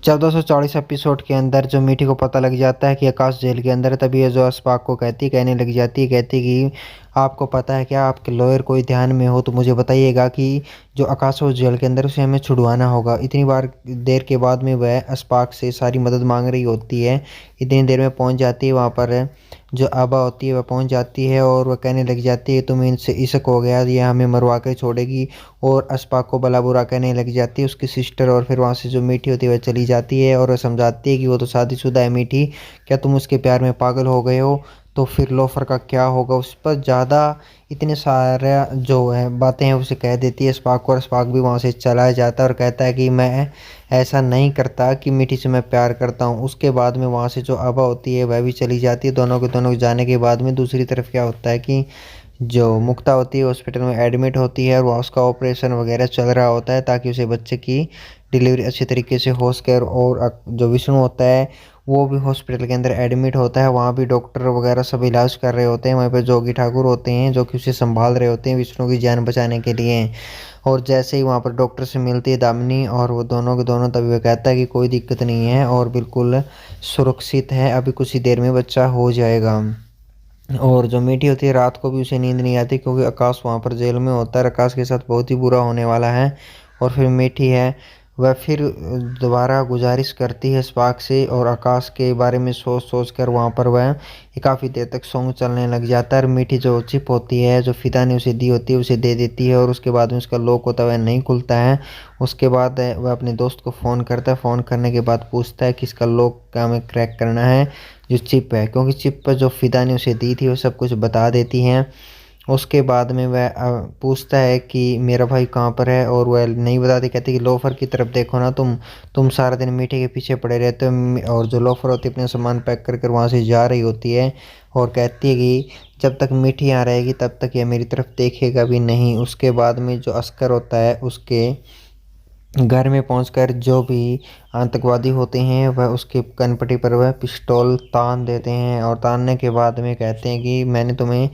1440 episode के अंदर जो मीठी को पता लग जाता है कि आकाश जेल के अंदर है, तभी ये जो अस्पाक को कहने लग जाती है, कहती कि आपको पता है क्या, आपके लॉयर कोई ध्यान में हो तो मुझे बताइएगा कि जो आकाश हो जेल के अंदर उसे हमें छुड़वाना होगा। इतनी बार देर के बाद में वह अस्पाक से सारी मदद मांग रही होती है। इतनी देर में पहुंच जाती है वहाँ पर जो आबा होती है, वह पहुंच जाती है और वह कहने लग जाती है तुम्हें इनसे इश्क हो गया, ये हमें मरवा कर छोड़ेगी। और अस्पाक को भला बुरा कहने लग जाती है उसकी सिस्टर। और फिर वहाँ से जो मीठी होती है वह चली जाती है और वह समझाती है कि वो तो शादीशुदा है मीठी, क्या तुम उसके प्यार में पागल हो गए हो, तो फिर लोफर का क्या होगा। उस पर ज़्यादा इतने सारे जो है बातें हैं उसे कह देती है अस्पाक को, और अस्पाक भी वहाँ से चला जाता है और कहता है कि मैं ऐसा नहीं करता, कि मीठी से मैं प्यार करता हूँ। उसके बाद में वहाँ से जो आबा होती है वह भी चली जाती है। दोनों के दोनों जाने के बाद में दूसरी तरफ क्या होता है कि जो मुक्ता होती है हॉस्पिटल में एडमिट होती है और वहाँ उसका ऑपरेशन वगैरह चल रहा होता है ताकि उसे बच्चे की डिलीवरी अच्छे तरीके से हो सके। और जो विष्णु होता है वो भी हॉस्पिटल के अंदर एडमिट होता है, वहाँ भी डॉक्टर वगैरह सब इलाज कर रहे होते हैं। वहाँ पे जोगी ठाकुर होते हैं जो कि उसे संभाल रहे होते हैं विष्णु की जान बचाने के लिए। और जैसे ही वहाँ पर डॉक्टर से मिलती है दामिनी, और वो दोनों के दोनों तभी वह कहता है कि कोई दिक्कत नहीं है और बिल्कुल सुरक्षित है, अभी कुछ ही देर में बच्चा हो जाएगा। और जो मीठी होती है रात को भी उसे नींद नहीं आती क्योंकि आकाश वहाँ पर जेल में होता है, आकाश के साथ बहुत ही बुरा होने वाला है। और फिर मीठी है वह फिर दोबारा गुजारिश करती है स्पार्क से, और आकाश के बारे में सोच सोच कर वहाँ पर वह काफ़ी देर तक सॉन्ग चलने लग जाता है। और मीठी जो चिप होती है जो फिदा ने उसे दी होती है उसे दे देती है, और उसके बाद में उसका लॉक होता है वह नहीं खुलता है। उसके बाद वह अपने दोस्त को फ़ोन करता है, फ़ोन करने के बाद पूछता है कि इसका लॉक का हमें क्रैक करना है जो चिप है, क्योंकि चिप पर जो फिदा ने उसे दी थी वो सब कुछ बता देती हैं। उसके बाद में वह पूछता है कि मेरा भाई कहाँ पर है, और वह नहीं बताती, कहती कि लोफर की तरफ देखो ना, तुम सारा दिन मीठे के पीछे पड़े रहते हो। और जो लोफर होती है अपने सामान पैक कर कर वहाँ से जा रही होती है और कहती है कि जब तक मीठी यहाँ रहेगी तब तक यह मेरी तरफ देखेगा भी नहीं। उसके बाद में जो अस्कर होता है उसके घर में पहुंचकर जो भी आतंकवादी होते हैं वह उसके कनपटी पर वह पिस्तौल तान देते हैं, और तानने के बाद में कहते हैं कि मैंने तुम्हें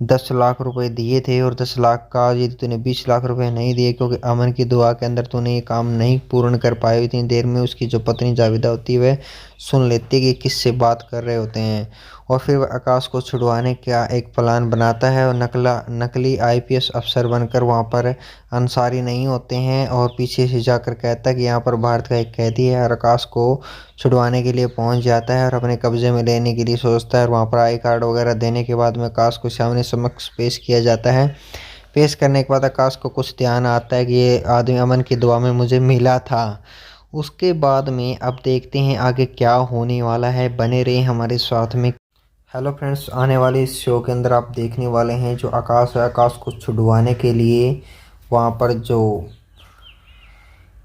10 लाख रुपए दिए थे, और 10 लाख का यदि तूने 20 लाख रुपए नहीं दिए क्योंकि अमन की दुआ के अंदर तूने ये काम नहीं पूर्ण कर पाए। इतनी देर में उसकी जो पत्नी जाविदा होती है वह सुन लेती है कि किससे बात कर रहे होते हैं। और फिर वह आकाश को छुड़वाने का एक प्लान बनाता है और नकली आईपीएस अफसर बनकर वहाँ पर अंसारी नहीं होते हैं, और पीछे से जाकर कहता है कि यहाँ पर भारत का एक कैदी है, और आकाश को छुड़वाने के लिए पहुँच जाता है और अपने कब्जे में लेने के लिए सोचता है। और वहाँ पर आई कार्ड वगैरह देने के बाद में आकाश को सामने समक्ष पेश किया जाता है। पेश करने के बाद आकाश को कुछ ध्यान आता है कि ये आदमी अमन की दुआ में मुझे मिला था। उसके बाद में अब देखते हैं आगे क्या होने वाला है, बने रहे हमारे साथ में। हेलो फ्रेंड्स, आने वाले इस शो के अंदर आप देखने वाले हैं जो आकाश है, आकाश को छुड़वाने के लिए वहाँ पर जो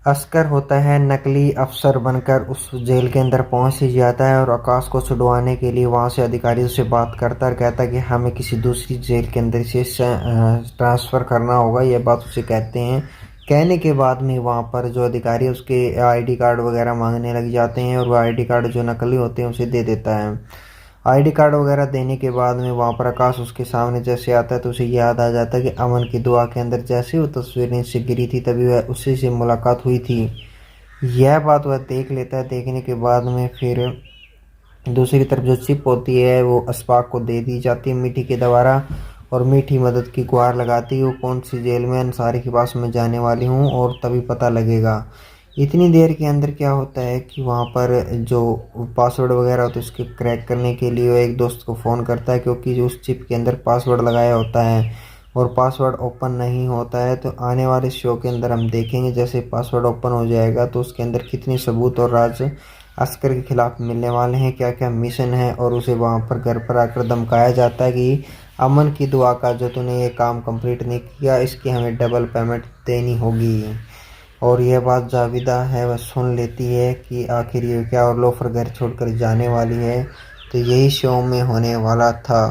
अस्कर होता है नकली अफसर बनकर उस जेल के अंदर पहुंच ही जाता है, और आकाश को छुड़वाने के लिए वहां से अधिकारियों से बात करता है और कहता है कि हमें किसी दूसरी जेल के अंदर से ट्रांसफ़र करना होगा। यह बात उसे कहते हैं। कहने के बाद में वहाँ पर जो अधिकारी उसके आईडी कार्ड वगैरह मांगने लग जाते हैं, और वह आईडी कार्ड जो नकली होते हैं उसे दे देता है। आईडी कार्ड वगैरह देने के बाद में वहाँ पर आकाश उसके सामने जैसे आता है तो उसे याद आ जाता है कि अमन की दुआ के अंदर जैसे वो तस्वीर नीचे गिरी थी तभी वह उसी से मुलाकात हुई थी। यह बात वह देख लेता है। देखने के बाद में फिर दूसरी तरफ जो चिप होती है वो अस्पाक को दे दी जाती है मीठी के द्वारा, और मीठी मदद की गुहार लगाती है वो कौन सी जेल में अंसारी के पास में जाने वाली हूँ और तभी पता लगेगा। इतनी देर के अंदर क्या होता है कि वहाँ पर जो पासवर्ड वगैरह होता है उसके क्रैक करने के लिए वो एक दोस्त को फ़ोन करता है, क्योंकि जो उस चिप के अंदर पासवर्ड लगाया होता है और पासवर्ड ओपन नहीं होता है। तो आने वाले शो के अंदर हम देखेंगे जैसे पासवर्ड ओपन हो जाएगा तो उसके अंदर कितने सबूत और राज अस्कर के खिलाफ मिलने वाले हैं, क्या क्या मिशन है। और उसे वहाँ पर घर पर आकर धमकाया जाता है कि अमन की दुआ का जो तूने ये काम कंप्लीट नहीं किया इसकी हमें डबल पेमेंट देनी होगी। और यह बात जाविदा है वह सुन लेती है कि आखिर ये क्या, और लोफर घर छोड़कर जाने वाली है। तो यही शो में होने वाला था।